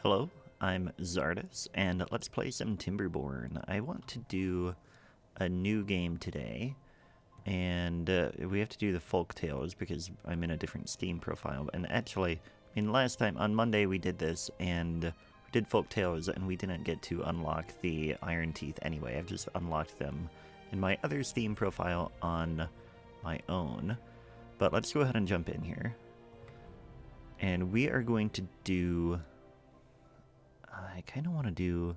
Hello, I'm Zardus, and let's play some Timberborn. I want to do a new game today, and we have to do the folk tales because I'm in a different Steam profile. And actually, last time, on Monday, we did this, and we did folk tales, and we didn't get to unlock the Iron Teeth anyway. I've just unlocked them in my other Steam profile on my own. But let's go ahead and jump in here. And we are going to do... I kind of want to do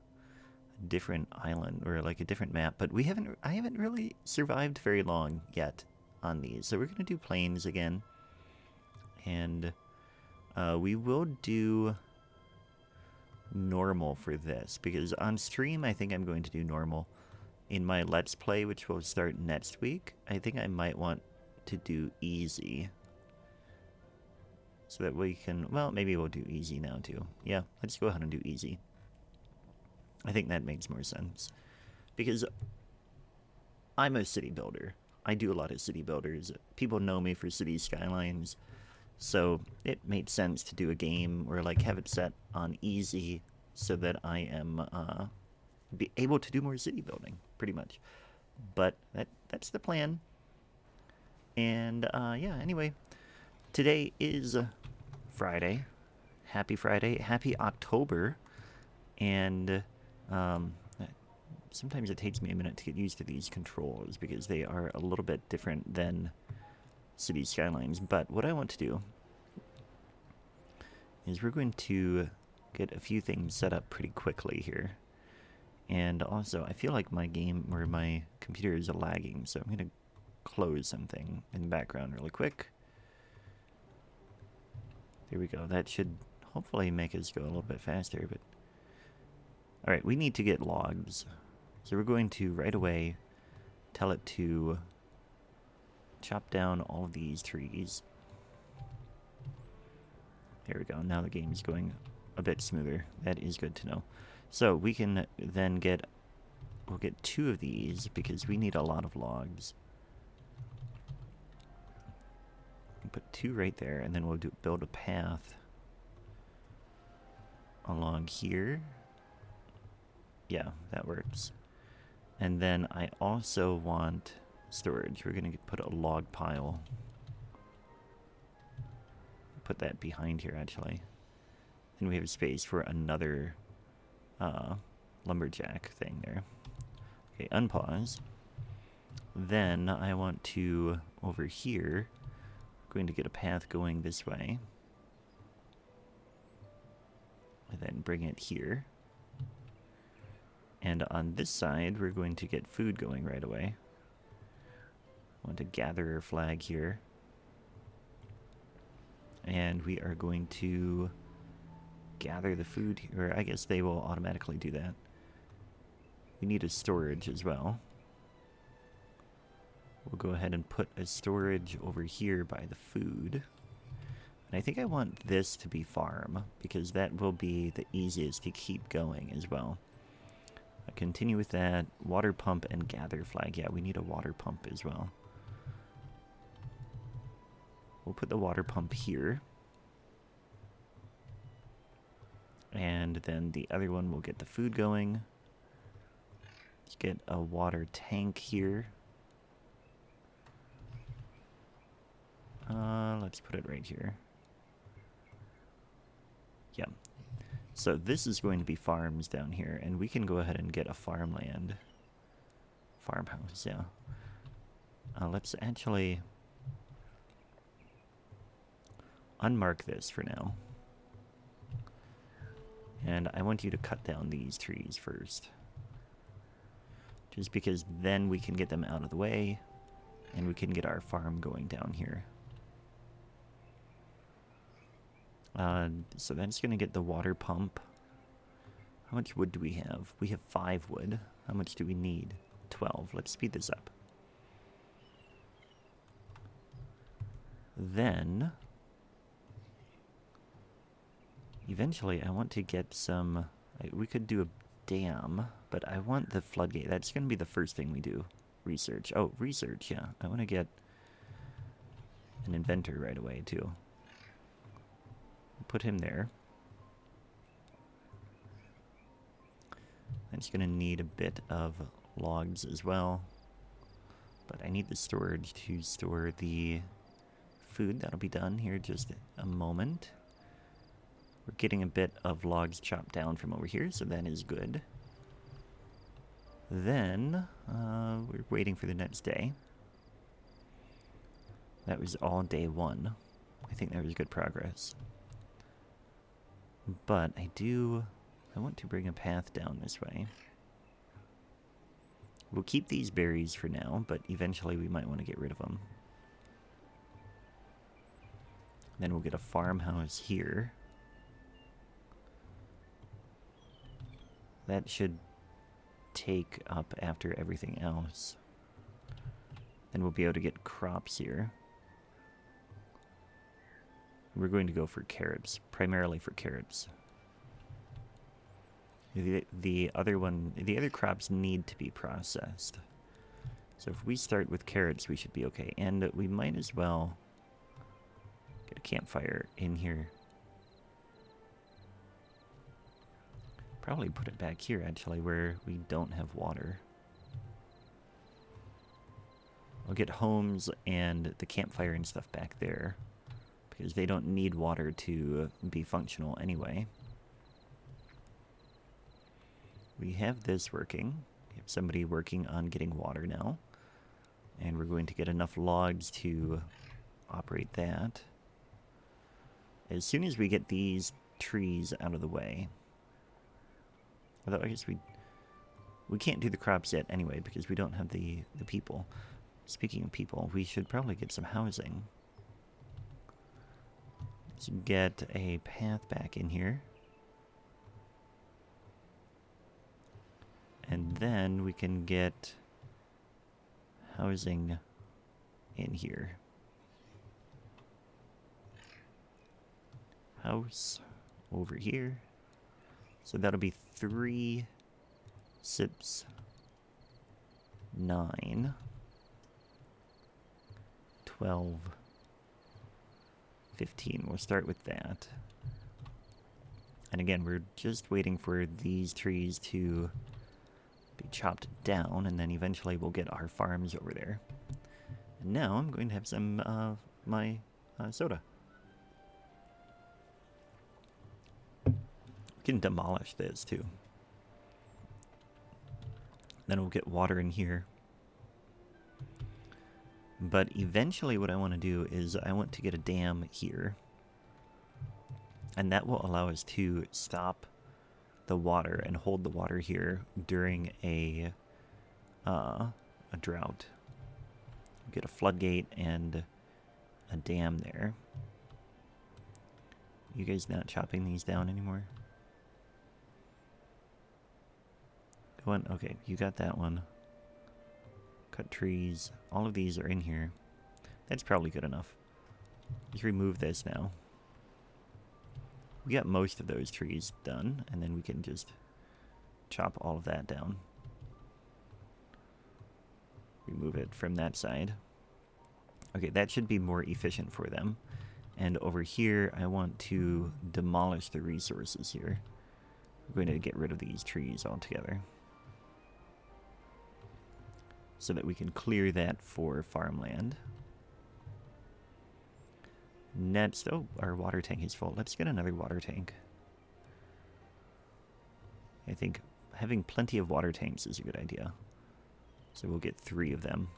a different island or like a different map, but I haven't really survived very long yet on these. So we're going to do plains again. And we will do normal for this because on stream I think I'm going to do normal. In my Let's Play, which will start next week, I think I might want to do easy. So that we can, well, maybe we'll do easy now too. Yeah, let's go ahead and do easy. I think that makes more sense. Because I'm a city builder. I do a lot of city builders. People know me for city skylines. So it made sense to do a game or like have it set on easy so that I am be able to do more city building, pretty much. But that's the plan. And yeah, anyway. Today is Friday. Happy Friday. Happy October. And sometimes it takes me a minute to get used to these controls because they are a little bit different than City Skylines. But what I want to do is we're going to get a few things set up pretty quickly here. And also, I feel like my game or my computer is lagging, so I'm going to close something in the background really quick. There we go. That should hopefully make us go a little bit faster, but... Alright, we need to get logs. So we're going to, right away, tell it to chop down all of these trees. There we go. Now the game is going a bit smoother. That is good to know. So we can then get... We'll get 2 of these because we need a lot of logs. Put 2 right there, and then we'll build a path along here. Yeah, that works. And then I also want storage. We're going to put a log pile. Put that behind here, actually. And we have space for another lumberjack thing there. Okay, unpause. Then I want to, over here... going to get a path going this way. And then bring it here. And on this side, we're going to get food going right away. I want to gather our flag here. And we are going to gather the food here. I guess they will automatically do that. We need a storage as well. We'll go ahead and put a storage over here by the food. And I think I want this to be farm, because that will be the easiest to keep going as well. I'll continue with that. Water pump and gather flag. Yeah, we need a water pump as well. We'll put the water pump here. And then the other one will get the food going. Let's get a water tank here. Let's put it right here. Yeah. So this is going to be farms down here, and we can go ahead and get a farmland. Farmhouse, yeah. Let's actually unmark this for now. And I want you to cut down these trees first. Just because then we can get them out of the way, and we can get our farm going down here. So that's going to get the water pump. How much wood do we have? We have 5 wood. How much do we need? 12. Let's speed this up. Then, eventually I want to get some... we could do a dam, but I want the floodgate. That's going to be the first thing we do. Research. Oh, research, yeah. I want to get an inventor right away, too. Put him there. That's going to need a bit of logs as well. But I need the storage to store the food. That'll be done here in just a moment. We're getting a bit of logs chopped down from over here, so that is good. Then, we're waiting for the next day. That was all day one. I think that was good progress. But I want to bring a path down this way. We'll keep these berries for now, but eventually we might want to get rid of them. Then we'll get a farmhouse here. That should take up after everything else. Then we'll be able to get crops here. We're going to go for carrots, primarily for carrots. The other crops need to be processed. So if we start with carrots, we should be okay. And we might as well get a campfire in here. Probably put it back here, actually, where we don't have water. I'll get homes and the campfire and stuff back there, because they don't need water to be functional anyway. We have this working. We have somebody working on getting water now. And we're going to get enough logs to operate that. As soon as we get these trees out of the way. Although I guess we can't do the crops yet anyway because we don't have the people. Speaking of people, we should probably get some housing. Let's get a path back in here. And then we can get housing in here. House over here. So that'll be 3 sips, 9, 12, 15. We'll start with that. And again, we're just waiting for these trees to be chopped down, and then eventually we'll get our farms over there. And now I'm going to have some of my soda. We can demolish this too. Then we'll get water in here. But eventually what I want to do is I want to get a dam here. And that will allow us to stop the water and hold the water here during a drought. Get a floodgate and a dam there. You guys not chopping these down anymore? Go on. Okay, you got that one. Cut trees. All of these are in here. That's probably good enough. Just remove this now. We got most of those trees done, and then we can just chop all of that down. Remove it from that side. Okay, that should be more efficient for them. And over here, I want to demolish the resources here. We're going to get rid of these trees altogether, so that we can clear that for farmland. Next, oh, our water tank is full. Let's get another water tank. I think having plenty of water tanks is a good idea. So we'll get 3 of them.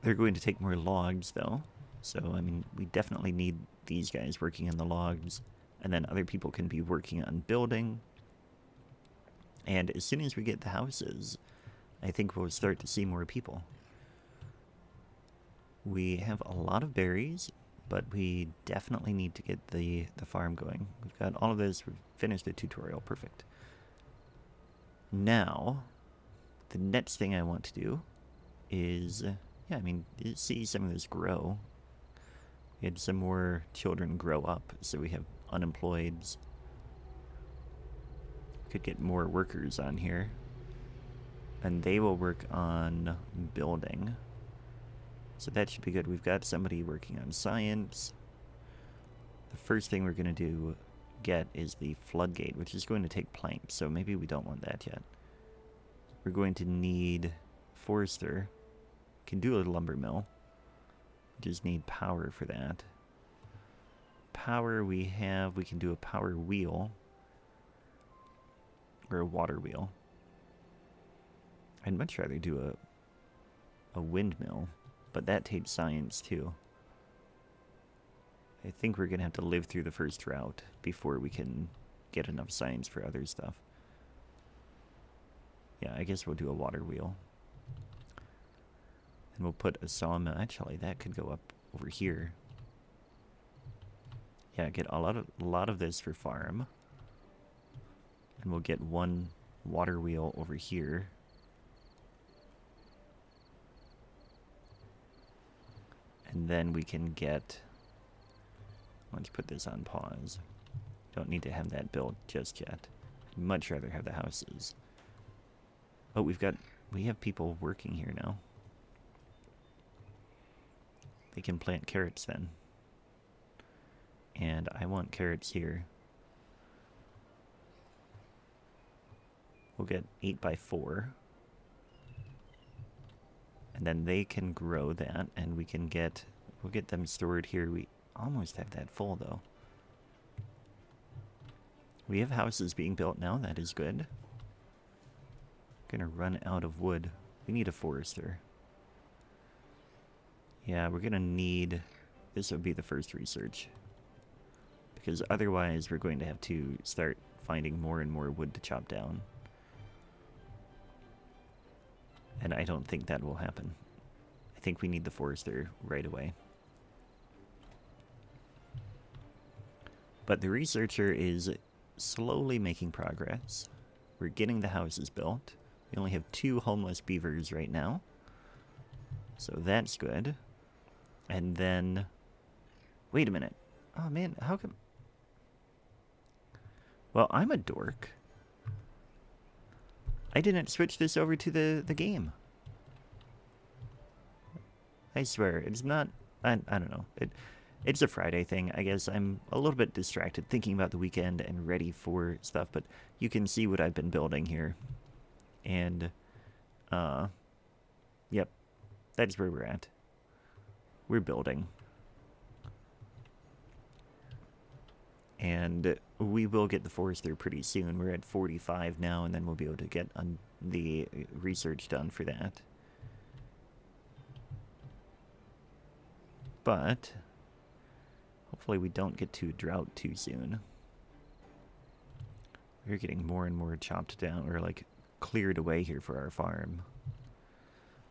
They're going to take more logs, though. So, I mean, we definitely need these guys working on the logs. And then other people can be working on building. And as soon as we get the houses, I think we'll start to see more people. We have a lot of berries, but we definitely need to get the farm going. We've got all of this. We've finished the tutorial. Perfect. Now, the next thing I want to do is, yeah, I mean, see some of this grow. We had some more children grow up, so we have unemployeds. Could get more workers on here. And they will work on building. So that should be good. We've got somebody working on science. The first thing we're going to do get is the Floodgate, which is going to take planks, so maybe we don't want that yet. We're going to need Forester. Can do a lumber mill. We just need power for that. Power we have, we can do a power wheel. Or a water wheel. I'd much rather do a windmill, but that takes science too. I think we're going to have to live through the first drought before we can get enough science for other stuff. Yeah, I guess we'll do a water wheel. And we'll put a sawmill. Actually, that could go up over here. Yeah, get a lot of this for farm. And we'll get one water wheel over here. And then we can get... Let's put this on pause. Don't need to have that built just yet. I'd much rather have the houses. Oh, we have people working here now. They can plant carrots then. And I want carrots here. We'll get 8x4. And then they can grow that, and we'll get them stored here. We almost have that full, though. We have houses being built now. That is good. Gonna run out of wood. We need a forester. Yeah, we're gonna need... This would be the first research. Because otherwise we're going to have to start finding more and more wood to chop down. And I don't think that will happen. I think we need the forester right away. But the researcher is slowly making progress. We're getting the houses built. We only have 2 homeless beavers right now. So that's good. And then... Wait a minute. Oh man, how come... Well, I'm a dork. I didn't switch this over to the game. I swear, it's not... I don't know. It's a Friday thing. I guess I'm a little bit distracted thinking about the weekend and ready for stuff, but you can see what I've been building here. And, yep, that's where we're at. We're building. And we will get the forester pretty soon. We're at 45 now, and then we'll be able to get the research done for that. But hopefully we don't get to drought too soon. We're getting more and more chopped down, or like cleared away here for our farm.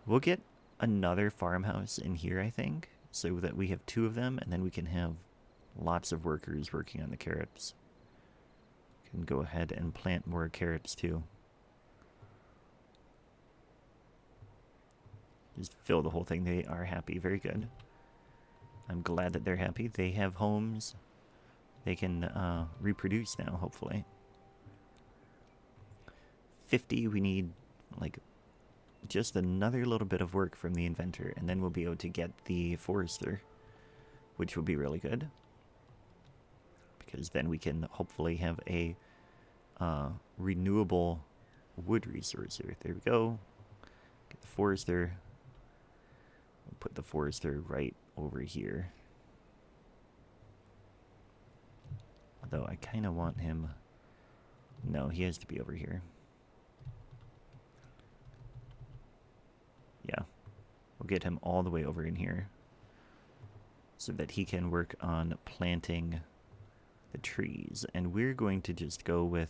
We'll get another farmhouse in here, I think, so that we have 2 of them, and then we can have lots of workers working on the carrots. Can go ahead and plant more carrots too. Just fill the whole thing. They are happy. Very good. I'm glad that they're happy. They have homes. They can reproduce now, hopefully. 50, we need like just another little bit of work from the inventor, and then we'll be able to get the forester, which will be really good. Because then we can hopefully have a renewable wood resource here. There we go. Get the forester. We'll put the forester right over here. Although I kind of want him... No, he has to be over here. Yeah. We'll get him all the way over in here, so that he can work on planting the trees. And we're going to just go with...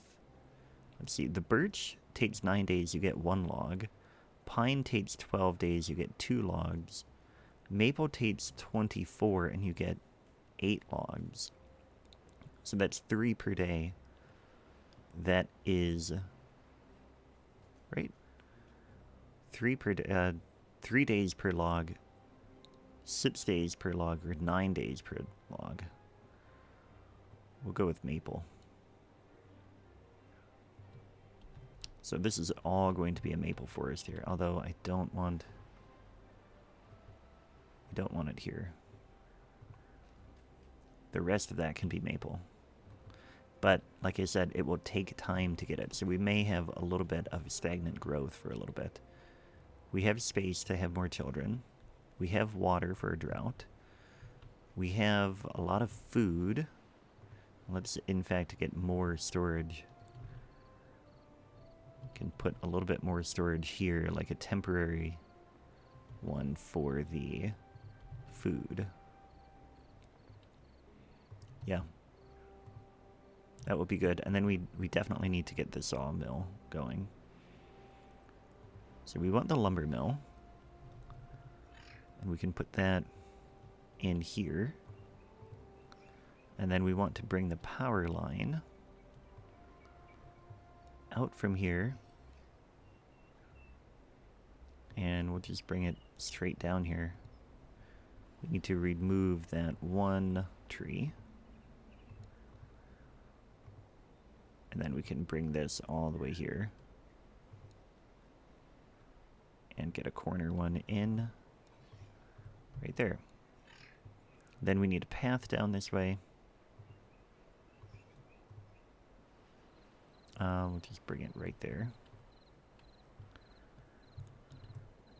Let's see. The birch takes 9 days, you get 1 log. Pine takes 12 days, you get 2 logs. Maple takes 24, and you get 8 logs. So that's 3 per day. That is... Right? 3 per day, 3 days per log, 6 days per log, or 9 days per log. We'll go with maple. So this is all going to be a maple forest here, although I don't want it here. The rest of that can be maple. But like I said, it will take time to get it. So we may have a little bit of stagnant growth for a little bit. We have space to have more children. We have water for a drought. We have a lot of food. Let's, in fact, get more storage. Can put a little bit more storage here, like a temporary one for the food. Yeah. That would be good. And then we definitely need to get the sawmill going. So we want the lumber mill. And we can put that in here. And then we want to bring the power line out from here. And we'll just bring it straight down here. We need to remove that one tree. And then we can bring this all the way here. And get a corner one in. Right there. Then we need a path down this way. We'll just bring it right there.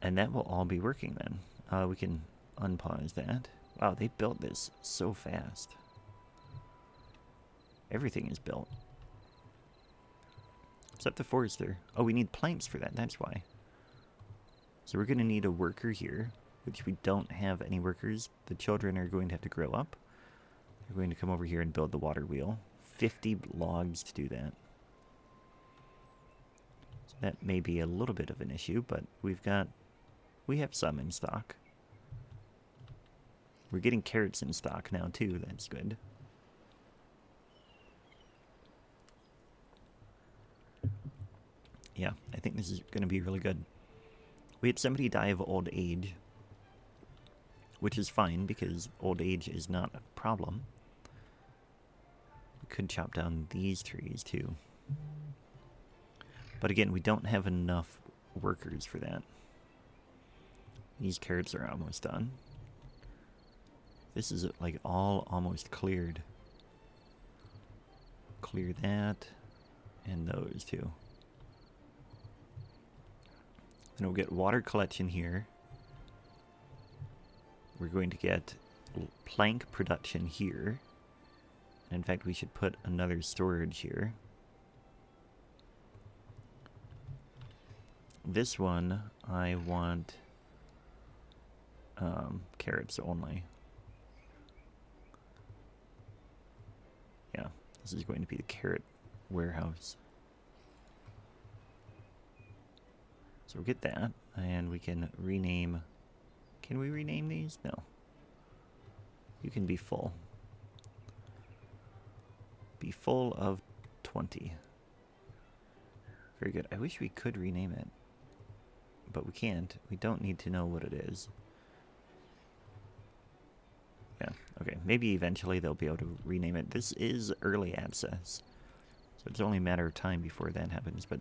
And that will all be working then. We can unpause that. Wow, they built this so fast. Everything is built. Except the forester. Oh, we need planks for that, that's why. So we're going to need a worker here, which we don't have any workers. The children are going to have to grow up. They're going to come over here and build the water wheel. 50 logs to do that. So that may be a little bit of an issue, but we have some in stock. We're getting carrots in stock now too, that's good. Yeah, I think this is going to be really good. We had somebody die of old age, which is fine because old age is not a problem. We could chop down these trees too. But again, we don't have enough workers for that. These carrots are almost done. This is like all almost cleared. Clear that and those too. Then we'll get water collection here. We're going to get plank production here. And in fact, we should put another storage here. This one, I want carrots only. Yeah, this is going to be the carrot warehouse. So we'll get that, and we can rename. Can we rename these? No. You can be full. Be full of 20. Very good. I wish we could rename it, but we can't. We don't need to know what it is. Yeah, okay. Maybe eventually they'll be able to rename it. This is early access, so it's only a matter of time before that happens, but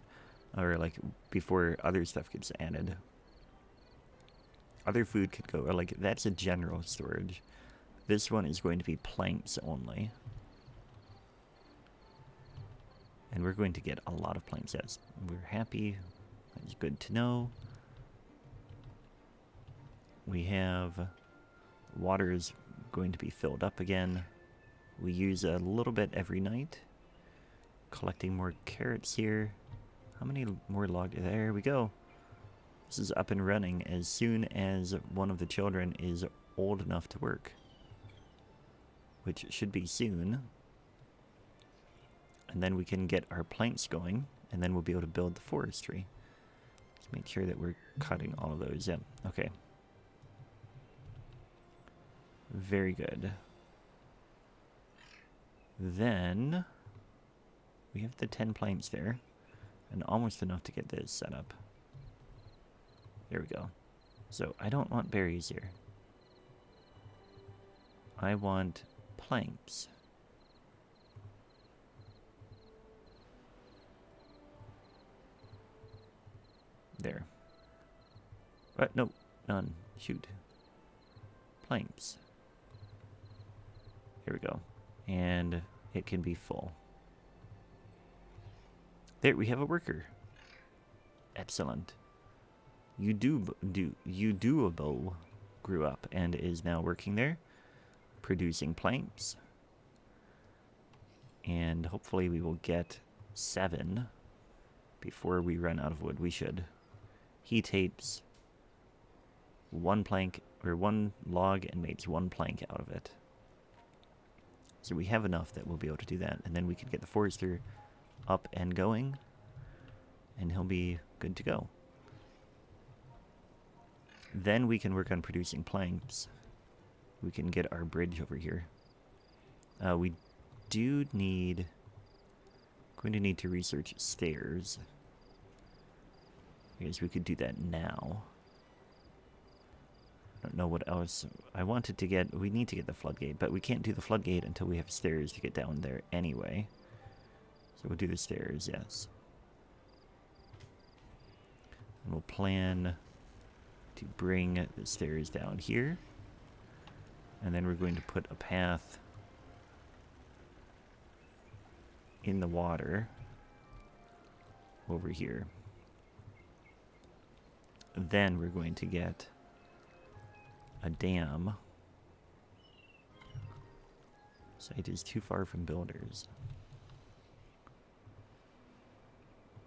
or like before other stuff gets added. Other food could go, or like that's a general storage. This one is going to be planks only. And we're going to get a lot of planks, yes. We're happy. That's good to know. We have water is going to be filled up again. We use a little bit every night. Collecting more carrots here. How many more logs? There we go. This is up and running as soon as one of the children is old enough to work. Which should be soon. And then we can get our planks going, and then we'll be able to build the forestry. Let's make sure that we're cutting all of those. Yeah, okay. Very good. Then we have the 10 planks there, and almost enough to get this set up. There we go. So I don't want berries here. I want planks. There. But no, none. Shoot. Planks. Here we go. And it can be full. There, we have a worker. Excellent. Udoable grew up and is now working there, producing planks. And hopefully we will get 7 before we run out of wood. We should. He tapes 1 plank, or 1 log, and makes 1 plank out of it. So we have enough that we'll be able to do that. And then we can get the forester up and going, and he'll be good to go. Then we can work on producing planks. We can get our bridge over here. We do need... going to need to research stairs. I guess we could do that now. I don't know what else. I wanted to get... we need to get the floodgate, but we can't do the floodgate until we have stairs to get down there anyway. So we'll do the stairs, yes. And we'll plan to bring the stairs down here. And then we're going to put a path in the water over here. Then we're going to get a dam. Site is too far from builders.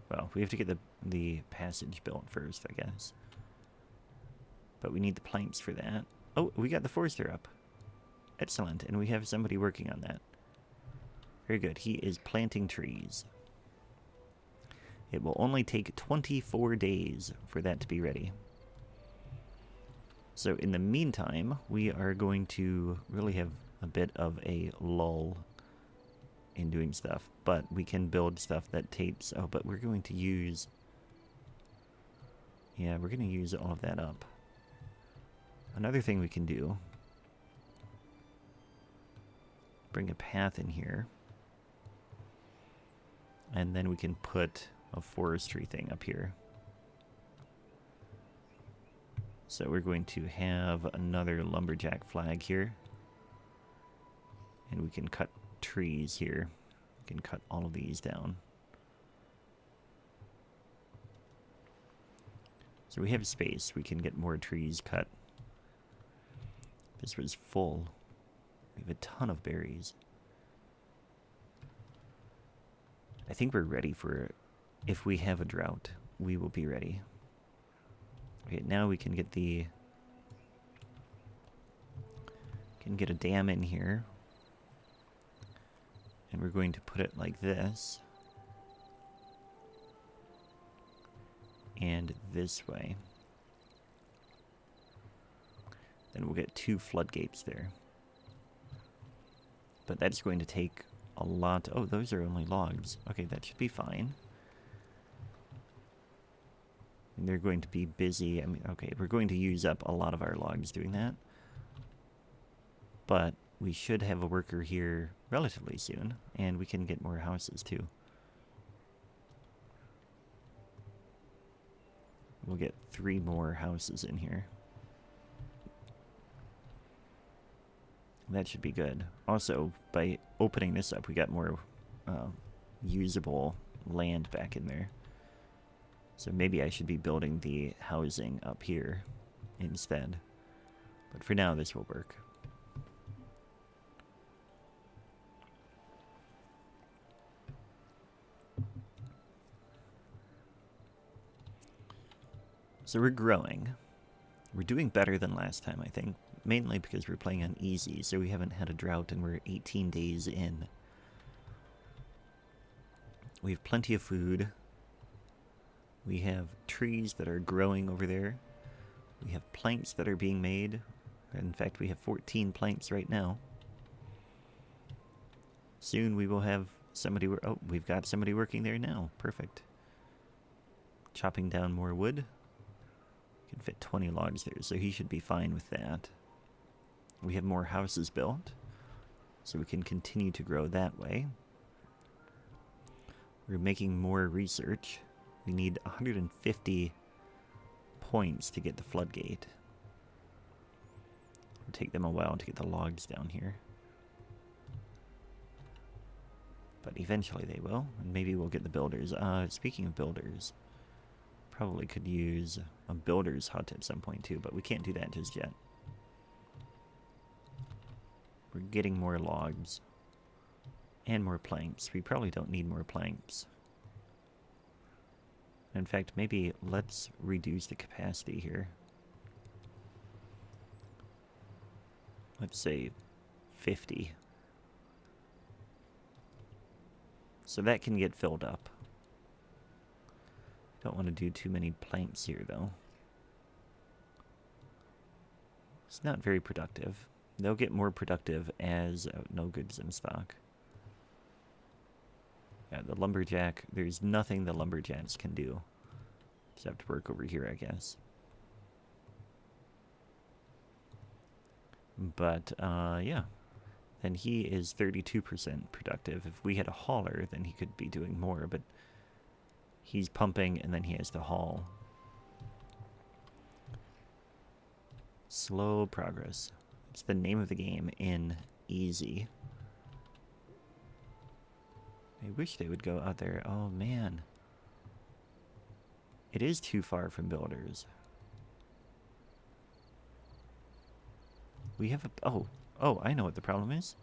Well, we have to get the passage built first, I guess. But we need the planks for that. Oh, we got the forester up. Excellent, and we have somebody working on that. Very good. He is planting trees. It will only take 24 days for that to be ready. So in the meantime, we are going to really have a bit of a lull in doing stuff. But we can build stuff that tapes. Oh, but we're going to use... yeah, we're going to use all of that up. Another thing we can do... bring a path in here. And then we can put a forestry thing up here. So we're going to have another lumberjack flag here. And we can cut trees here. We can cut all of these down. So we have space. We can get more trees cut. This was full. We have a ton of berries. I think we're ready for... if we have a drought, we will be ready. Okay, now we can get the... can get a dam in here. And we're going to put it like this. And this way. Then we'll get 2 floodgates there. But that's going to take a lot... oh, those are only logs. Okay, that should be fine. And they're going to be busy. I mean, okay, we're going to use up a lot of our logs doing that. But we should have a worker here relatively soon. And we can get more houses, too. We'll get 3 more houses in here. That should be good. Also, by opening this up, we got more usable land back in there. So maybe I should be building the housing up here instead. But for now, this will work. So we're growing. We're doing better than last time, I think. Mainly because we're playing on easy, so we haven't had a drought and we're 18 days in. We have plenty of food. We have trees that are growing over there. We have planks that are being made. In fact, we have 14 planks right now. Soon we will have somebody... oh, we've got somebody working there now. Perfect. Chopping down more wood. Can fit 20 logs there, so he should be fine with that. We have more houses built, so we can continue to grow that way. We're making more research. We need 150 points to get the floodgate. It'll take them a while to get the logs down here. But eventually they will, and maybe we'll get the builders. Speaking of builders, probably could use a builder's hut at some point too, but we can't do that just yet. We're getting more logs and more planks. We probably don't need more planks. In fact, maybe let's reduce the capacity here. Let's say 50. So that can get filled up. Don't want to do too many planks here, though. It's not very productive. They'll get more productive as no goods in stock. Yeah, the lumberjack, there's nothing the lumberjacks can do. Just have to work over here, I guess. But, yeah. Then he is 32% productive. If we had a hauler, then he could be doing more, but he's pumping and then he has to haul. Slow progress. It's the name of the game in easy. I wish they would go out there. Oh, man. It is too far from builders. We have a... Oh, I know what the problem is.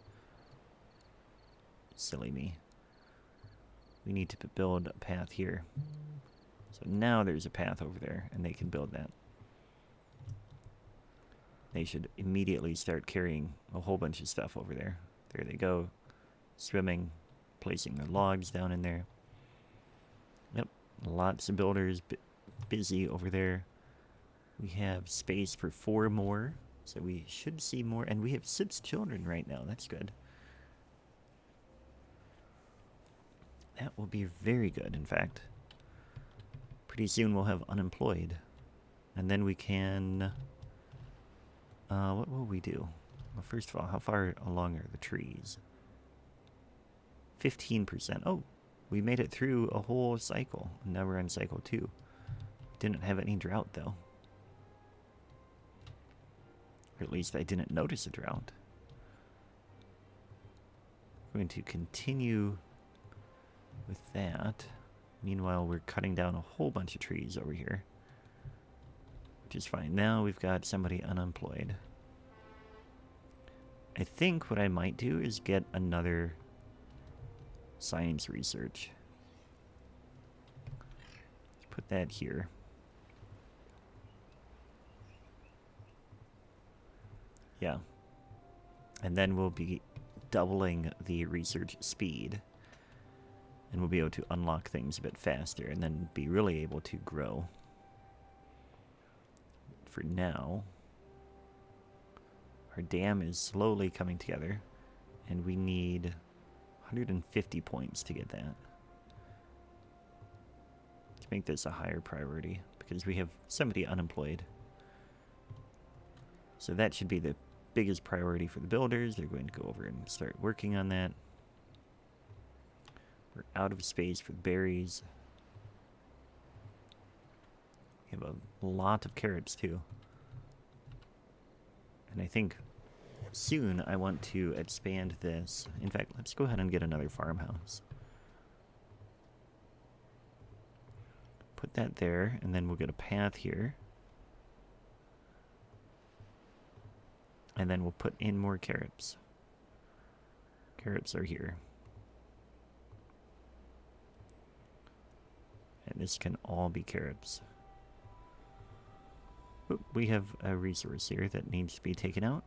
Silly me. We need to build a path here. So now there's a path over there, and they can build that. They should immediately start carrying a whole bunch of stuff over there. There they go. Swimming, placing their logs down in there. Yep, lots of builders busy over there. We have space for 4 more. So we should see more, and we have 6 children right now. That's good. That will be very good, in fact. Pretty soon we'll have unemployed. And then we can... what will we do? Well, first of all, how far along are the trees? 15%. Oh, we made it through a whole cycle. Now we're on cycle 2. Didn't have any drought, though. Or at least I didn't notice a drought. We're going to continue with that. Meanwhile, we're cutting down a whole bunch of trees over here, which is fine. Now we've got somebody unemployed. I think what I might do is get another science research. Let's put that here. Yeah. And then we'll be doubling the research speed. And we'll be able to unlock things a bit faster and then be really able to grow. For now, our dam is slowly coming together. And we need 150 points to get that. Let's make this a higher priority because we have somebody unemployed. So that should be the biggest priority for the builders. They're going to go over and start working on that. We're out of space for berries. We have a lot of carrots too. And I think soon I want to expand this. In fact, let's go ahead and get another farmhouse. Put that there, and then we'll get a path here. And then we'll put in more carrots. Carrots are here. And this can all be carrots. Oop, we have a resource here that needs to be taken out.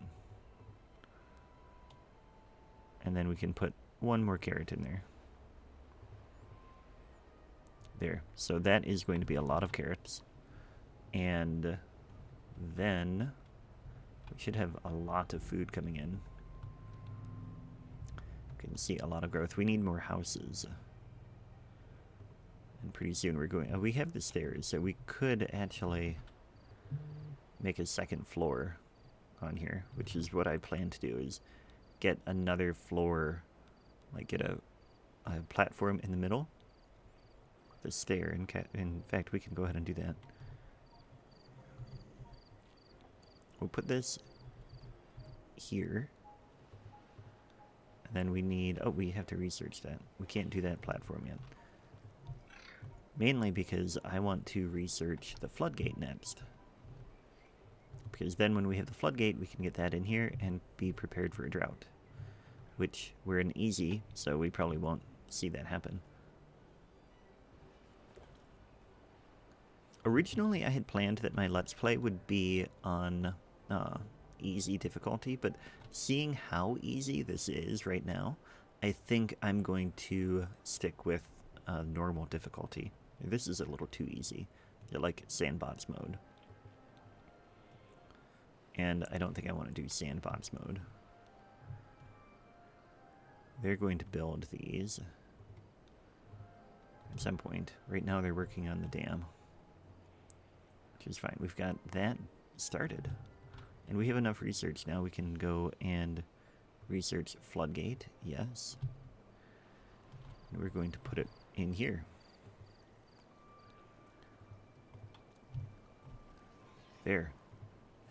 And then we can put one more carrot in there. There. So that is going to be a lot of carrots. And then we should have a lot of food coming in. You can see a lot of growth. We need more houses. And pretty soon we're going... we have the stairs, so we could actually make a second floor on here, which is what I plan to do, is get another floor, like get a platform in the middle, the stair. In fact, we can go ahead and do that. We'll put this here, and Then we need... Oh, we have to research that. We can't do that platform yet. Mainly because I want to research the Floodgate next. Because then when we have the Floodgate, we can get that in here and be prepared for a drought. Which, we're in easy, so we probably won't see that happen. Originally, I had planned that my Let's Play would be on easy difficulty, but seeing how easy this is right now, I think I'm going to stick with normal difficulty. This is a little too easy. They're like sandbox mode. And I don't think I want to do sandbox mode. They're going to build these at some point. Right now they're working on the dam. Which is fine. We've got that started. And we have enough research now. We can go and research Floodgate. Yes. And we're going to put it in here. There.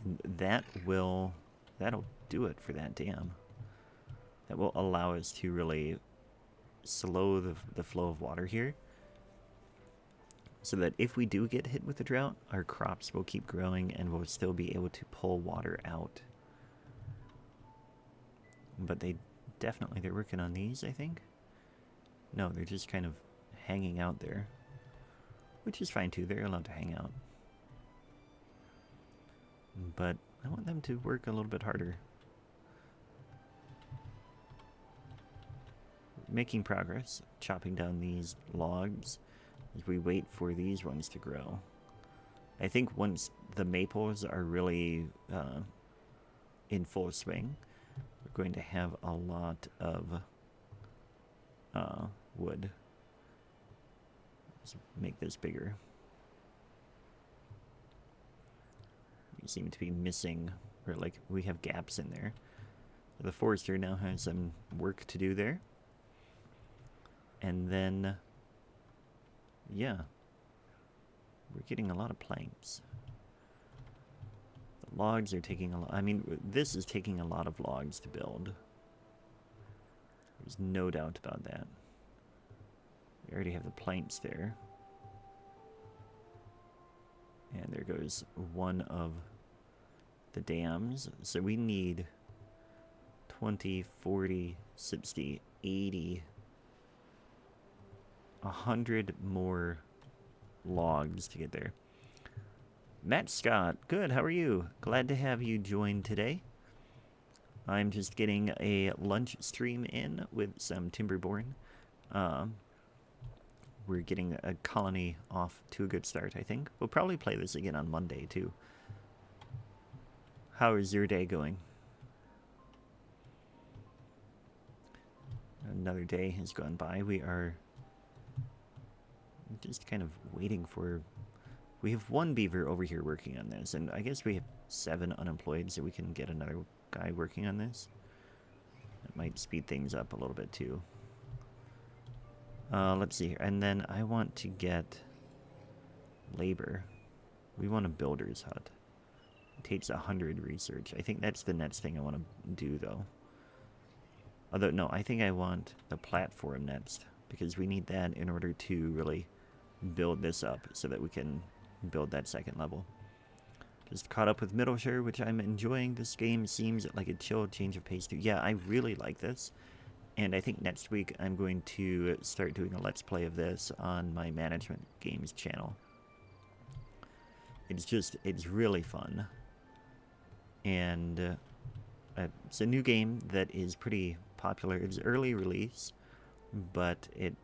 And that'll do it for that dam. That will allow us to really slow the flow of water here. So that if we do get hit with the drought, our crops will keep growing and we'll still be able to pull water out. But they're working on these, I think. No, they're just kind of hanging out there. Which is fine too, they're allowed to hang out. But I want them to work a little bit harder. Making progress, chopping down these logs as we wait for these ones to grow. I think once the maples are really in full swing, we're going to have a lot of wood. Let's make this bigger. We seem to be missing, or like we have gaps in there. The forester now has some work to do there. And then, yeah, we're getting a lot of planks. The logs are taking a lot. I mean, this is taking a lot of logs to build. There's no doubt about that. We already have the planks there. And there goes one of the dams. So we need 20, 40, 60, 80... 100 more logs to get there. Matt Scott, good, how are you? Glad to have you join today. I'm just getting a lunch stream in with some Timberborn. We're getting a colony off to a good start, I think. We'll probably play this again on Monday, too. How is your day going? Another day has gone by. We are just kind of waiting for... We have one beaver over here working on this, and I guess we have 7 unemployed, so we can get another guy working on this. That might speed things up a little bit, too. Let's see here. And then I want to get labor. We want a builder's hut. It takes 100 research. I think that's the next thing I want to do, though. Although, no, I think I want the platform next, because we need that in order to really build this up so that we can build that second level. Just caught up with Middleshire, which I'm enjoying. This game seems like a chill change of pace too. Yeah, I really like this. And I think next week I'm going to start doing a Let's Play of this on my Management Games channel. It's really fun. And it's a new game that is pretty popular. It's early release, but it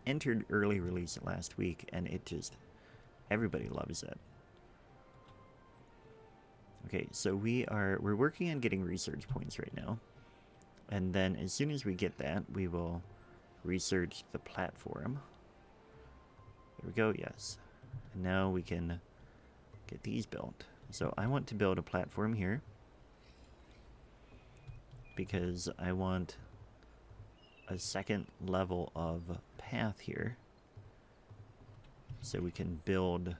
entered early release last week, and everybody loves it. Okay, so we're working on getting research points right now, and then as soon as we get that, we will research the platform. There we go. Yes, and now we can get these built. So I want to build a platform here because I want a second level of path here so we can build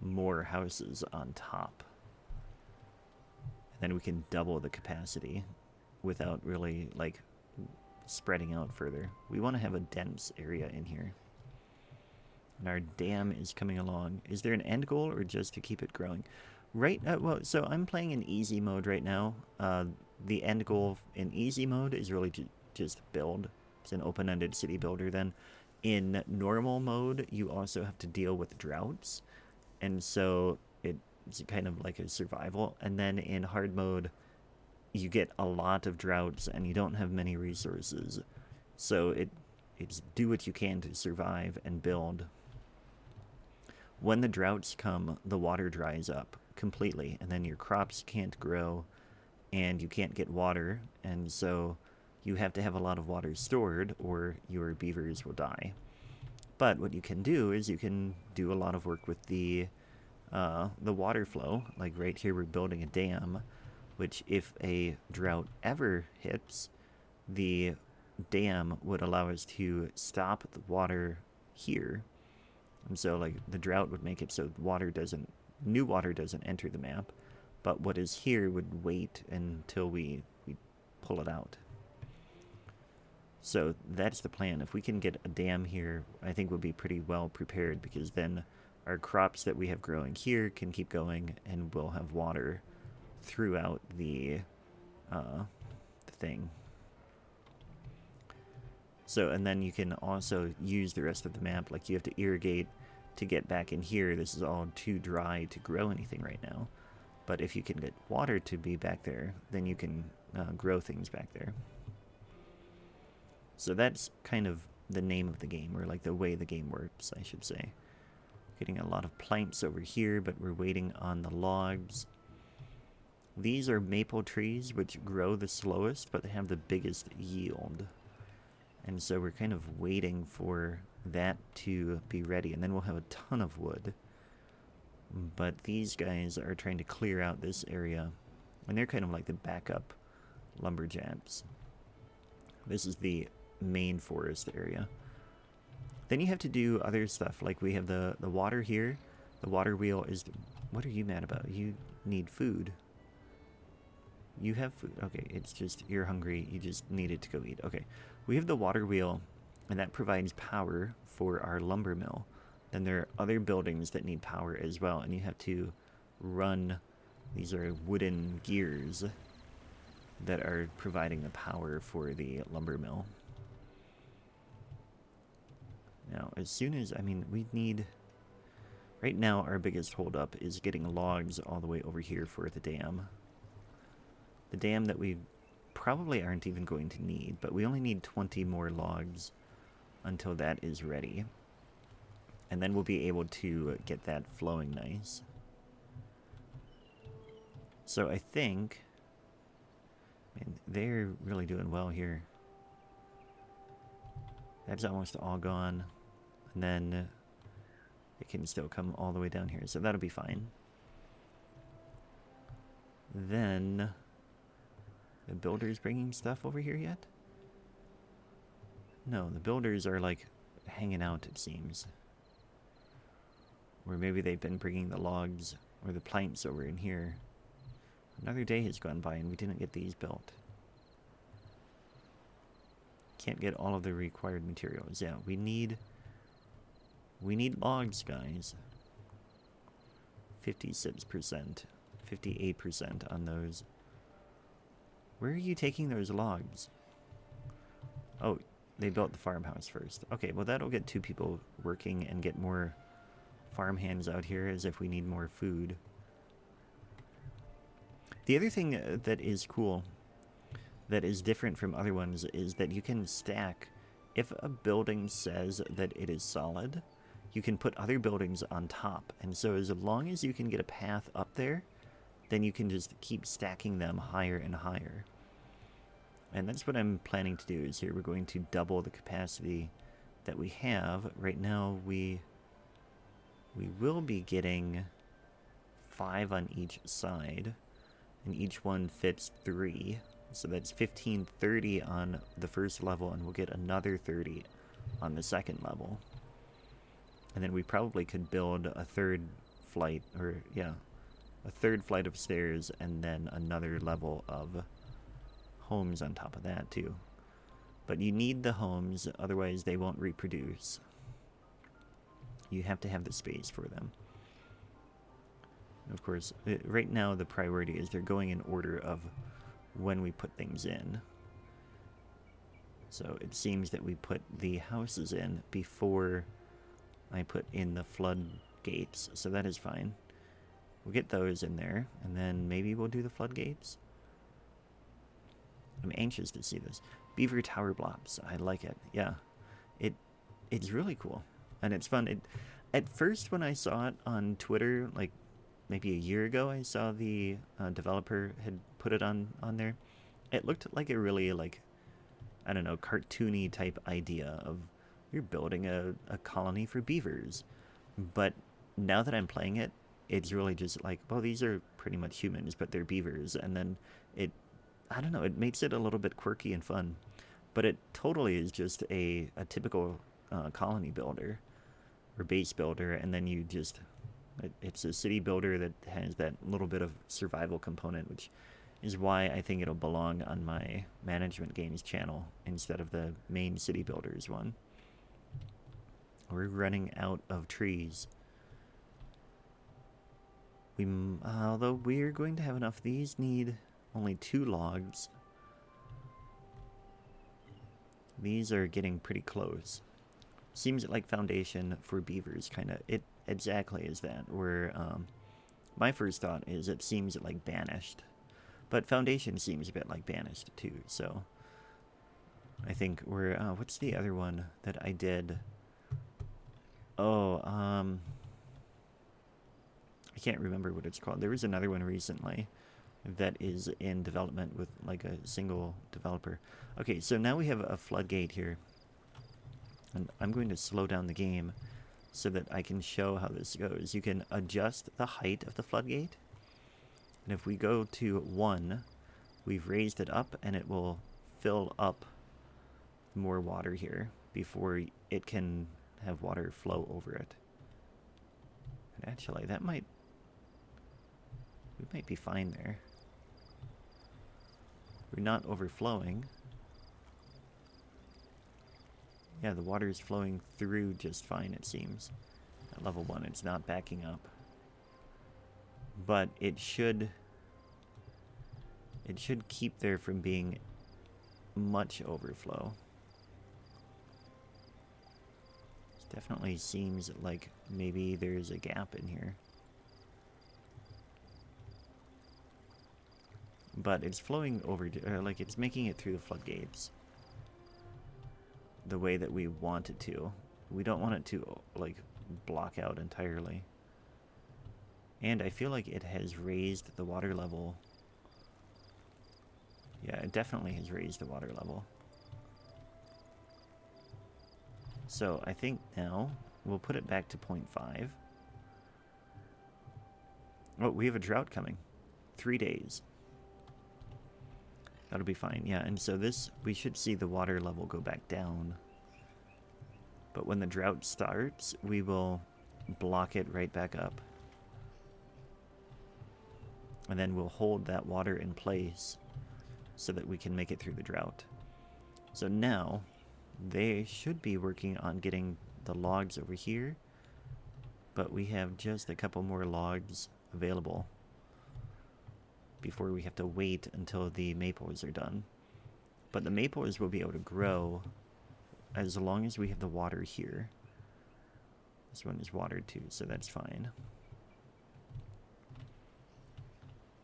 more houses on top. And then we can double the capacity without really, like, spreading out further. We want to have a dense area in here. And our dam is coming along. Is there an end goal or just to keep it growing? Right, well, so I'm playing in easy mode right now. The end goal in easy mode is really to just build. It's an open-ended city builder then. In normal mode, you also have to deal with droughts. And so it's kind of like a survival. And then in hard mode, you get a lot of droughts and you don't have many resources. So it's do what you can to survive and build. When the droughts come, the water dries up completely, and then your crops can't grow, and you can't get water, and so you have to have a lot of water stored, or your beavers will die. But what you can do is you can do a lot of work with the water flow. Like right here, we're building a dam, which if a drought ever hits, the dam would allow us to stop the water here. And so like the drought would make it so new water doesn't enter the map, but what is here would wait until we pull it out. So that's the plan. If we can get a dam here, I think we'll be pretty well prepared, because then our crops that we have growing here can keep going, and we'll have water throughout the thing. So, and then you can also use the rest of the map. Like you have to irrigate to get back in here. This is all too dry to grow anything right now. But if you can get water to be back there, then you can grow things back there. So that's kind of the name of the game, or like the way the game works, I should say. Getting a lot of planks over here, but we're waiting on the logs. These are maple trees, which grow the slowest, but they have the biggest yield. And so we're kind of waiting for that to be ready, and then we'll have a ton of wood. But these guys are trying to clear out this area, and they're kind of like the backup lumberjacks. This is the main forest area. Then you have to do other stuff, like we have the water here. The water wheel is... What are you mad about? You need food. You have food. Okay, it's just you're hungry. You just needed to go eat. Okay, we have the water wheel, and that provides power for our lumber mill. Then there are other buildings that need power as well, and you have to run. These are wooden gears that are providing the power for the lumber mill. Now, as soon as, I mean, we need... Right now, our biggest holdup is getting logs all the way over here for the dam. The dam that we probably aren't even going to need, but we only need 20 more logs until that is ready. And then we'll be able to get that flowing nice. So I think... Man, they're really doing well here. That's almost all gone. And then it can still come all the way down here, so that'll be fine. Then... The builders bringing stuff over here yet? No, the builders are like hanging out, it seems. Or maybe they've been bringing the logs or the planks over in here. Another day has gone by and we didn't get these built. Can't get all of the required materials. Yeah, we need logs, guys. 56%, 58% on those. Where are you taking those logs? Oh, they built the farmhouse first. Okay, well that'll get 2 people working and get more farm hands out here, as if we need more food. The other thing that is cool, that is different from other ones, is that you can stack. If a building says that it is solid, you can put other buildings on top. And so as long as you can get a path up there, then you can just keep stacking them higher and higher. And that's what I'm planning to do, is here we're going to double the capacity that we have. Right now we will be getting 5 on each side, and each one fits 3. So that's 15, 30 on the first level, and we'll get another 30 on the second level. And then we probably could build a third flight, or yeah, a third flight of stairs, and then another level of homes on top of that too. But you need the homes, otherwise they won't reproduce. You have to have the space for them. Of course, right now the priority is they're going in order of when we put things in. So it seems that we put the houses in before I put in the floodgates, so that is fine. We'll get those in there, and then maybe we'll do the floodgates. I'm anxious to see this. Beaver tower blobs, I like it. Yeah, it's really cool, and it's fun. At first, when I saw it on Twitter, like maybe a year ago, I saw the developer had put it on there. It looked like a really, like, I don't know, cartoony type idea of you're building a colony for beavers. But now that I'm playing it, it's really just like, well, these are pretty much humans, but they're beavers. And then I don't know, it makes it a little bit quirky and fun. But it totally is just a typical colony builder or base builder. And then you just, it's a city builder that has that little bit of survival component, which is why I think it'll belong on my management games channel instead of the main city builders one. We're running out of trees. Although we're going to have enough. These need only 2 logs. These are getting pretty close. Seems like foundation for beavers, kind of. It exactly is that. Where my first thought is it seems like banished. But foundation seems a bit like banished too, so I think we're, what's the other one that I did? Oh, I can't remember what it's called. There was another one recently that is in development with like a single developer. Okay, so now we have a floodgate here. And I'm going to slow down the game so that I can show how this goes. You can adjust the height of the floodgate. And if we go to 1, we've raised it up and it will fill up more water here before it can have water flow over it. And actually, we might be fine there. We're not overflowing. Yeah, the water is flowing through just fine, it seems. At level 1, it's not backing up. But it should keep there from being much overflow. It definitely seems like maybe there's a gap in here. But it's flowing over, like it's making it through the floodgates the way that we want it to. We don't want it to like block out entirely. And I feel like it has raised the water level. Yeah, it definitely has raised the water level. So I think now we'll put it back to 0.5. Oh, we have a drought coming. 3 days. That'll be fine. Yeah, and so this, we should see the water level go back down. But when the drought starts, we will block it right back up. And then we'll hold that water in place so that we can make it through the drought. So now, they should be working on getting the logs over here. But we have just a couple more logs available before we have to wait until the maples are done. But the maples will be able to grow as long as we have the water here. This one is watered too, so that's fine.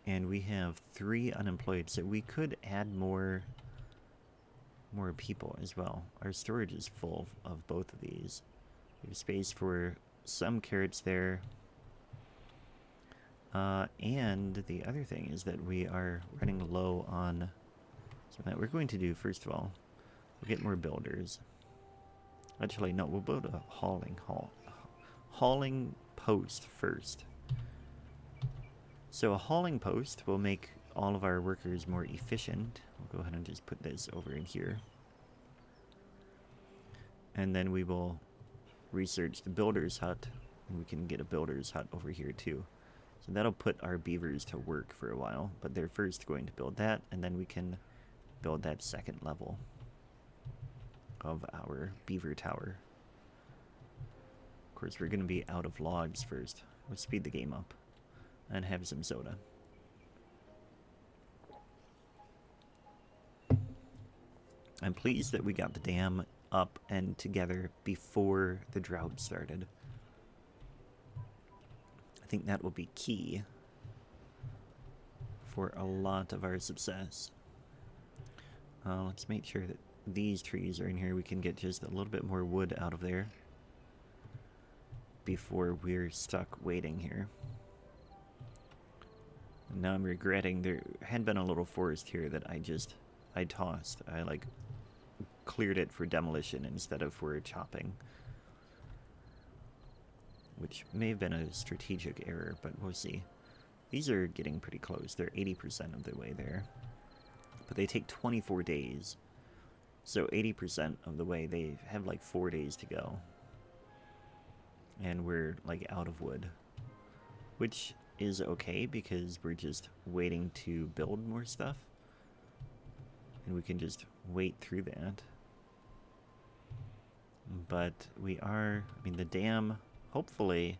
And we have 3 unemployed, so we could add more people as well. Our storage is full of both of these. We have space for some carrots there. And the other thing is that we are running low on... So that we're going to do, first of all, we'll get more builders. Actually, no, we'll build a hauling post first. So a hauling post will make all of our workers more efficient. We'll go ahead and just put this over in here. And then we will research the builder's hut, and we can get a builder's hut over here too. So that'll put our beavers to work for a while, but they're first going to build that, and then we can build that second level. of our beaver tower. Of course, we're going to be out of logs first. Let's speed the game up and have some soda. I'm pleased that we got the dam up and together before the drought started. I think that will be key for a lot of our success. Let's make sure that these trees are in here. We can get just a little bit more wood out of there before we're stuck waiting here. And now I'm regretting there had been a little forest here that I tossed. I like cleared it for demolition instead of for chopping, which may have been a strategic error, but we'll see. These are getting pretty close. They're 80% of the way there, but they take 24 days. So 80% of the way, they have like 4 days to go. And we're like out of wood, which is okay because we're just waiting to build more stuff. And we can just wait through that. But we are, I mean, the dam, hopefully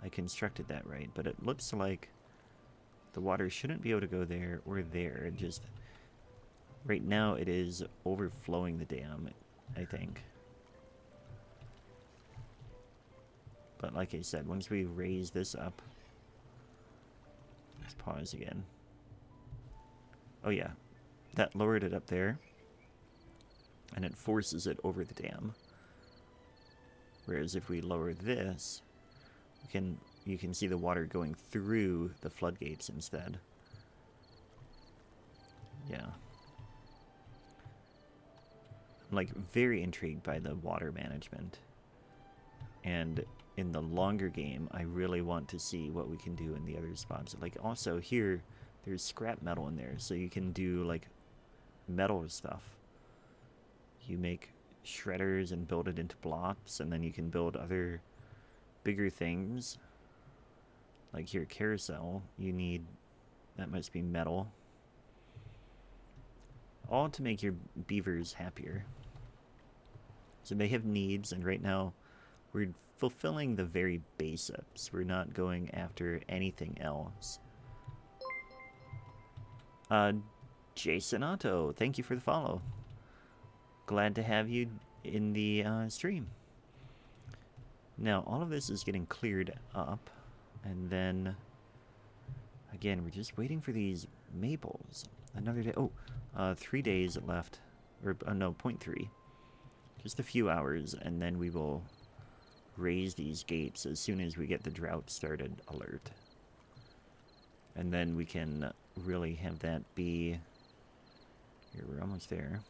I constructed that right, but it looks like the water shouldn't be able to go there or there. It just, right now it is overflowing the dam, I think. But like I said, once we raise this up, let's pause again. Oh yeah, that lowered it up there, and it forces it over the dam. Whereas if we lower this, you can see the water going through the floodgates instead. Yeah. I'm like very intrigued by the water management. And in the longer game, I really want to see what we can do in the other spots. Like also here, there's scrap metal in there, so you can do like metal stuff. You make shredders and build it into blocks, and then you can build other bigger things. Like here, carousel, you need, that must be metal. All to make your beavers happier. So they have needs, and right now we're fulfilling the very basics. We're not going after anything else. Jason Otto, thank you for the follow. Glad to have you in the stream. Now, all of this is getting cleared up, and then, again, we're just waiting for these maples. Another day. Oh, 3 days left. Or, no, 0.3. Just a few hours, and then we will raise these gates as soon as we get the drought started alert. And then we can really have that be... Here, we're almost there.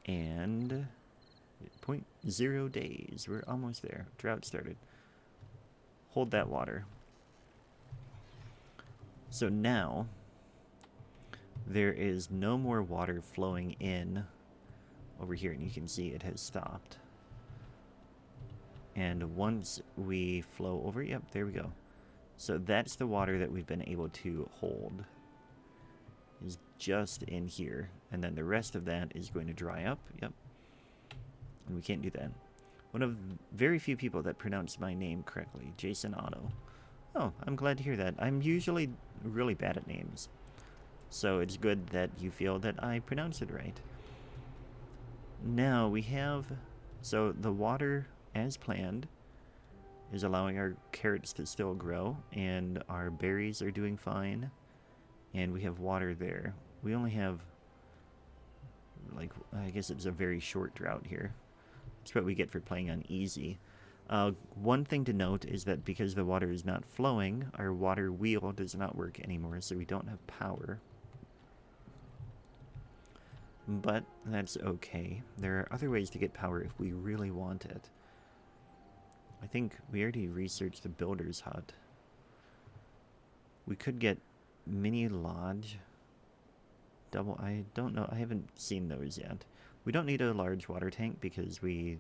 And 0.0 days. We're almost there. Drought started. Hold that water. So now there is no more water flowing in over here, and you can see it has stopped. And once we flow over, yep, there we go. So that's the water that we've been able to hold. Is just in here, and then the rest of that is going to dry up. Yep. And we can't do that. One of very few people that pronounce my name correctly, Jason Otto. Oh, I'm glad to hear that. I'm usually really bad at names, so it's good that you feel that I pronounce it right. Now we have, so the water as planned is allowing our carrots to still grow, and our berries are doing fine. And we have water there. We only have, like, I guess it's a very short drought here. That's what we get for playing on easy. One thing to note is that because the water is not flowing, our water wheel does not work anymore, so we don't have power. But that's okay. There are other ways to get power if we really want it. I think we already researched the builder's hut. We could get mini lodge double. I don't know, I haven't seen those yet. We don't need a large water tank because we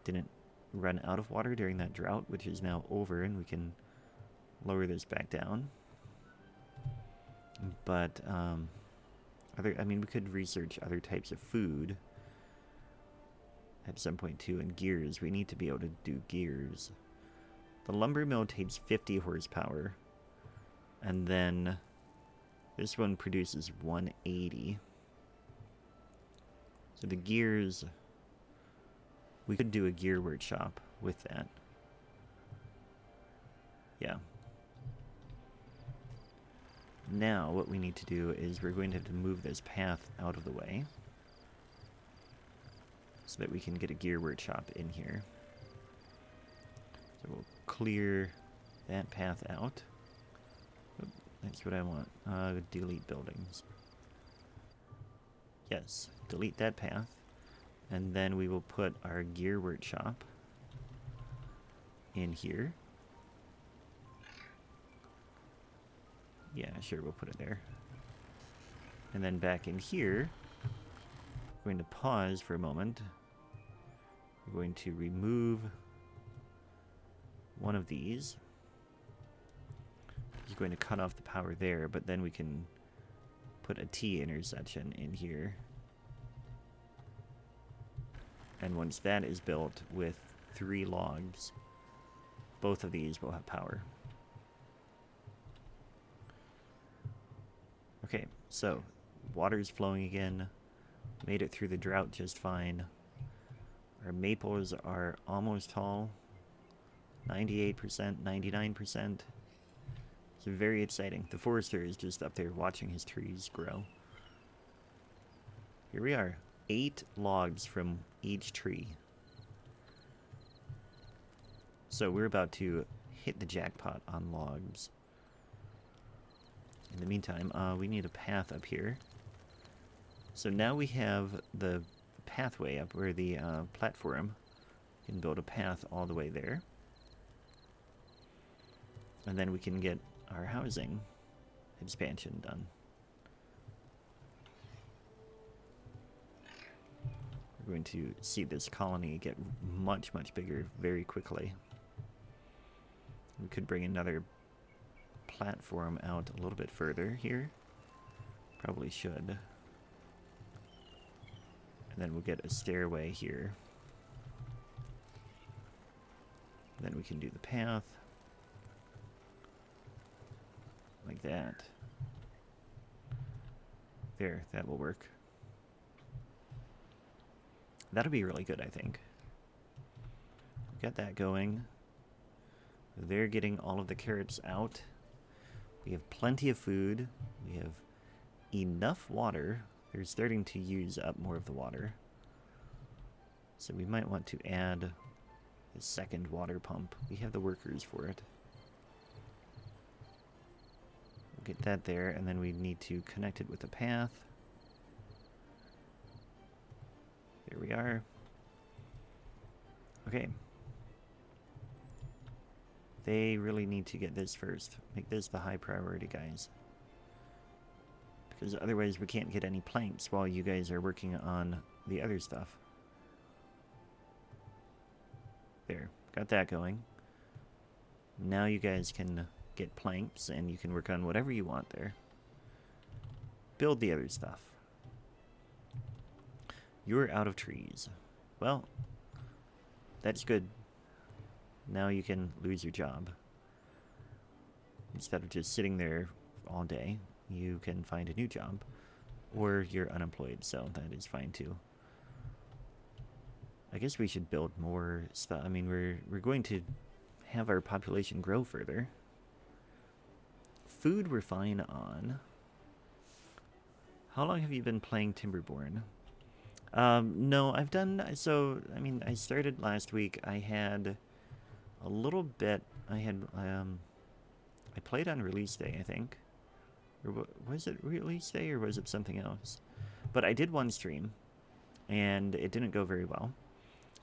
didn't run out of water during that drought, which is now over, and we can lower this back down. But I mean, we could research other types of food at some point too. And gears, we need to be able to do gears. The lumber mill takes 50 horsepower. And then this one produces 180. So the gears, we could do a gear workshop with that. Yeah. Now what we need to do is we're going to have to move this path out of the way so that we can get a gear workshop in here. So we'll clear that path out. That's what I want. Delete buildings. Yes, delete that path. And then we will put our gear workshop in here. Yeah, sure, we'll put it there. And then back in here, we're going to pause for a moment. We're going to remove one of these. It's going to cut off the power there, but then we can put a T intersection in here. And once that is built with 3 logs, both of these will have power. Okay, so water's flowing again. Made it through the drought just fine. Our maples are almost tall. 98%, 99%. It's very exciting. The forester is just up there watching his trees grow. Here we are. 8 logs from each tree. So we're about to hit the jackpot on logs. In the meantime, we need a path up here. So now we have the pathway up where the platform can build a path all the way there. And then we can get our housing expansion done. We're going to see this colony get much, much bigger very quickly. We could bring another platform out a little bit further here. Probably should. And then we'll get a stairway here. And then we can do the path. Like that. There, that will work. That'll be really good, I think. Got that going. They're getting all of the carrots out. We have plenty of food. We have enough water. They're starting to use up more of the water. So we might want to add a second water pump. We have the workers for it. We'll get that there, and then we need to connect it with a path. There we are. Okay. They really need to get this first. Make this the high priority, guys. Because otherwise we can't get any planks while you guys are working on the other stuff. There. Got that going. Now you guys can get planks and you can work on whatever you want there. Build the other stuff. You're out of trees. Well, that's good. Now you can lose your job. Instead of just sitting there all day, you can find a new job. Or you're unemployed, so that is fine too. I guess we should build more stuff. I mean, we're going to have our population grow further. Food we're fine on. How long have you been playing Timberborn? No, I've done, so, I mean, I started last week. I had a little bit, I played on release day, I think. Or was it release day or was it something else? But I did one stream, and it didn't go very well.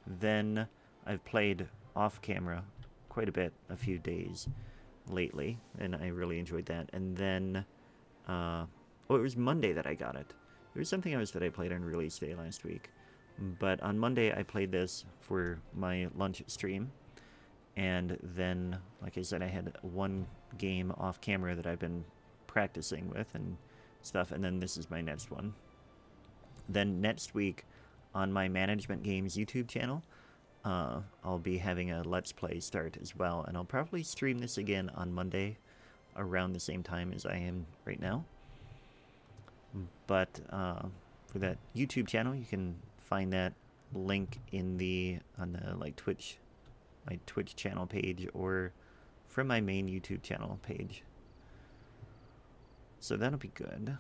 Then I've played off camera quite a bit, a few days lately, and I really enjoyed that. And then, it was Monday that I got it. There was something else that I played on release day last week. But on Monday, I played this for my lunch stream. And then, like I said, I had one game off camera that I've been practicing with and stuff. And then this is my next one. Then next week, on my Management Games YouTube channel, I'll be having a Let's Play start as well, and I'll probably stream this again on Monday around the same time as I am right now. But for that YouTube channel, you can find that link in on the like my Twitch channel page, or from my main YouTube channel page. So that'll be good.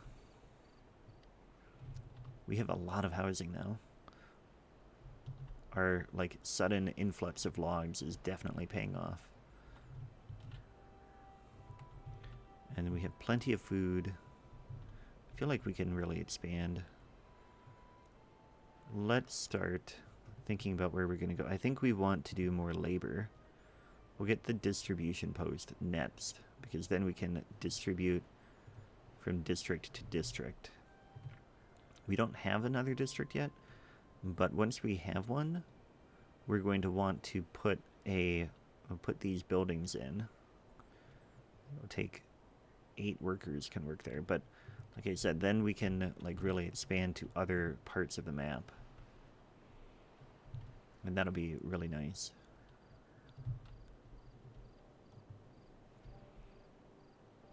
We have a lot of housing now. Our like sudden influx of logs is definitely paying off. And we have plenty of food. I feel like we can really expand. Let's start thinking about where we're going to go. I think we want to do more labor. We'll get the distribution post next, because then we can distribute from district to district. We don't have another district yet, but once we have one, we're going to want to put these buildings in. It'll take 8 workers can work there, but like I said, then we can like really expand to other parts of the map. And that'll be really nice.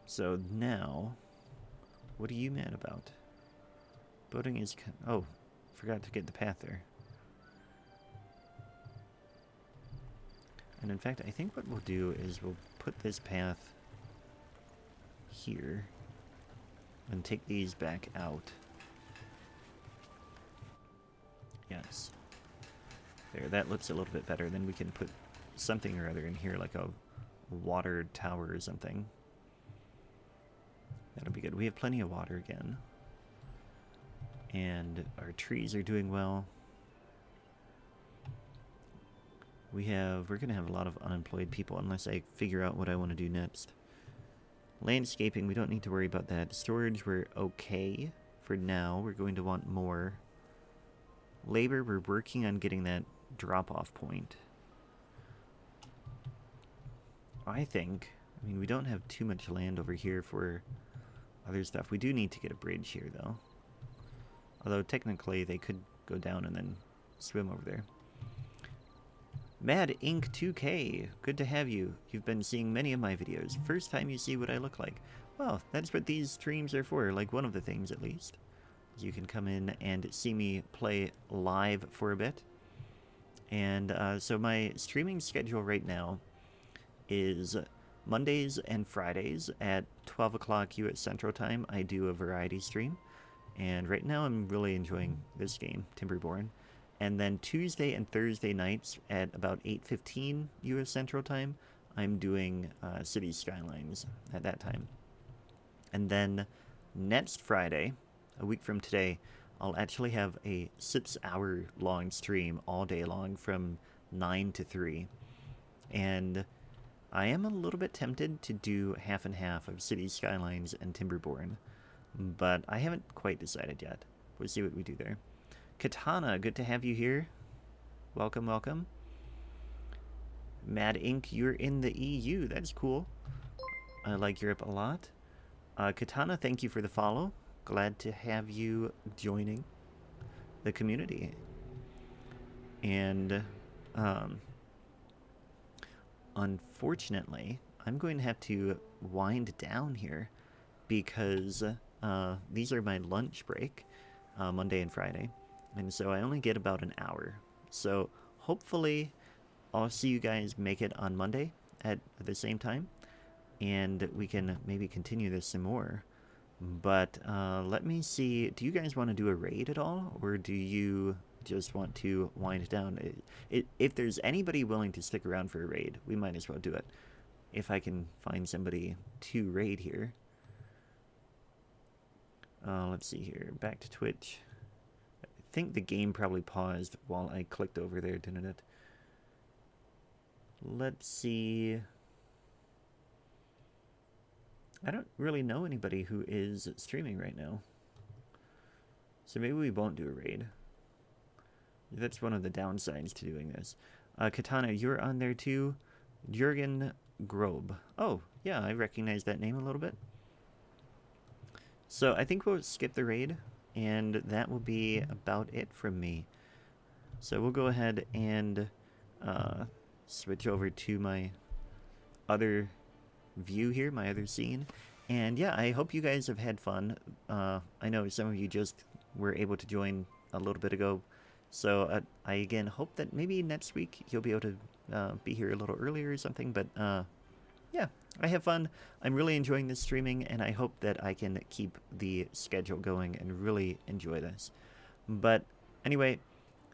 So now, what are you mad about? Boating is... Oh, forgot to get the path there. And in fact, I think what we'll do is we'll put this path here and take these back out. Yes. There, that looks a little bit better. Then we can put something or other in here, like a water tower or something. That'll be good. We have plenty of water again. And our trees are doing well. We're going to have a lot of unemployed people unless I figure out what I want to do next. Landscaping, we don't need to worry about that. Storage, we're okay for now. We're going to want more. Labor, we're working on getting that drop-off point. I mean, we don't have too much land over here for other stuff. We do need to get a bridge here, though. Although, technically, they could go down and then swim over there. Mad Ink 2K, good to have you. You've been seeing many of my videos. First time you see what I look like. Well, that's what these streams are for, like one of the things at least. You can come in and see me play live for a bit. And so my streaming schedule right now is Mondays and Fridays at 12 o'clock U.S. Central Time. I do a variety stream. And right now I'm really enjoying this game, Timberborn. And then Tuesday and Thursday nights at about 8:15 U.S. Central Time, I'm doing City Skylines at that time. And then next Friday, a week from today, I'll actually have a 6-hour long stream all day long from 9 to 3. And I am a little bit tempted to do half and half of City Skylines and Timberborn, but I haven't quite decided yet. We'll see what we do there. Katana, good to have you here. Welcome, welcome. Mad Ink, you're in the EU. That's cool. I like Europe a lot. Katana, thank you for the follow. Glad to have you joining the community. And unfortunately, I'm going to have to wind down here because these are my lunch break, Monday and Friday. And so I only get about an hour. So hopefully I'll see you guys make it on Monday at the same time. And we can maybe continue this some more. But let me see. Do you guys want to do a raid at all? Or do you just want to wind down? If there's anybody willing to stick around for a raid, we might as well do it. If I can find somebody to raid here. Let's see here. Back to Twitch. I think the game probably paused while I clicked over there, didn't it? Let's see. I don't really know anybody who is streaming right now. So maybe we won't do a raid. That's one of the downsides to doing this. Katana, you're on there too. Jürgen Grob. Oh, yeah, I recognize that name a little bit. So I think we'll skip the raid, and that will be about it from me. So we'll go ahead and switch over to my other view here, my other scene. And yeah, I hope you guys have had fun. I know some of you just were able to join a little bit ago. So I again hope that maybe next week you'll be able to be here a little earlier or something. But yeah, I have fun. I'm really enjoying this streaming, and I hope that I can keep the schedule going and really enjoy this. But anyway,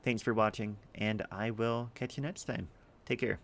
thanks for watching, and I will catch you next time. Take care.